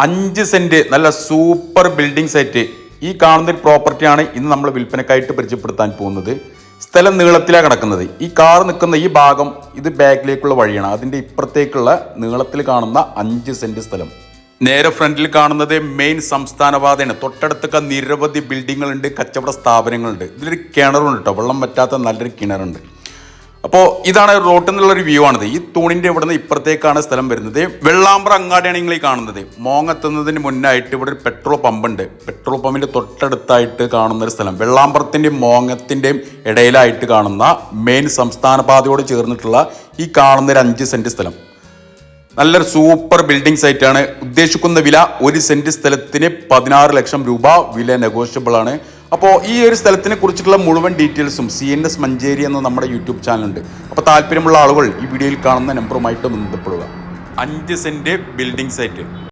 5 saint നല്ല super building site. ഈ കാണുന്ന ഒരു പ്രോപ്പർട്ടിയാണ് ഇന്ന് നമ്മൾ വിൽപ്പനക്കായിട്ട് പരിചയപ്പെടുത്താൻ പോകുന്നത്. സ്ഥലം നീളത്തിലാണ് കിടക്കുന്നത്. ഈ കാർ നിൽക്കുന്ന ഈ ഭാഗം ഇത് ബാക്കിലേക്കുള്ള വഴിയാണ്. അതിൻ്റെ ഇപ്പുറത്തേക്കുള്ള നീളത്തിൽ കാണുന്ന 5 സെന്റ് സ്ഥലം. നേരെ ഫ്രണ്ടിൽ കാണുന്നത് മെയിൻ സംസ്ഥാനപാതയാണ്. തൊട്ടടുത്തൊക്കെ നിരവധി ബിൽഡിങ്ങുകളുണ്ട്, കച്ചവട സ്ഥാപനങ്ങളുണ്ട്. ഇതിലൊരു കിണറുണ്ട് കേട്ടോ, വെള്ളം പറ്റാത്ത നല്ലൊരു കിണറുണ്ട്. അപ്പോൾ ഇതാണ് റോട്ടിൽ നിന്നുള്ളൊരു വ്യൂ ആണിത്. ഈ തൂണിൻ്റെ ഇവിടെ നിന്ന് ഇപ്പുറത്തേക്കാണ് സ്ഥലം വരുന്നത്. വെള്ളാമ്പ്ര അങ്ങാടിയാണ് നിങ്ങൾ ഈ കാണുന്നത്. മോങ്ങെത്തുന്നതിന് മുന്നായിട്ട് ഇവിടെ ഒരു പെട്രോൾ പമ്പ് ഉണ്ട്. പെട്രോൾ പമ്പിൻ്റെ തൊട്ടടുത്തായിട്ട് കാണുന്ന ഒരു സ്ഥലം, വെള്ളാമ്പ്രത്തിൻ്റെയും മോങ്ങത്തിൻ്റെയും ഇടയിലായിട്ട് കാണുന്ന മെയിൻ സംസ്ഥാന പാതയോട് ചേർന്നിട്ടുള്ള ഈ കാണുന്ന ഒരു 5 സെന്റ് സ്ഥലം. നല്ലൊരു സൂപ്പർ ബിൽഡിംഗ് സൈറ്റാണ്. ഉദ്ദേശിക്കുന്ന വില 1 സെന്റ് സ്ഥലത്തിന് 16 ലക്ഷം രൂപ. വില നെഗോഷ്യബിൾ ആണ്. അപ്പോൾ ഈ ഒരു സ്ഥലത്തിനെ കുറിച്ചിട്ടുള്ള മുഴുവൻ ഡീറ്റെയിൽസും CNS മഞ്ചേരി എന്ന നമ്മുടെ യൂട്യൂബ് ചാനലുണ്ട്. അപ്പോൾ താല്പര്യമുള്ള ആളുകൾ ഈ വീഡിയോയിൽ കാണുന്ന നമ്പറുമായിട്ട് ബന്ധപ്പെടുക. 5 സെന്റ് ബിൽഡിംഗ് സൈറ്റ്.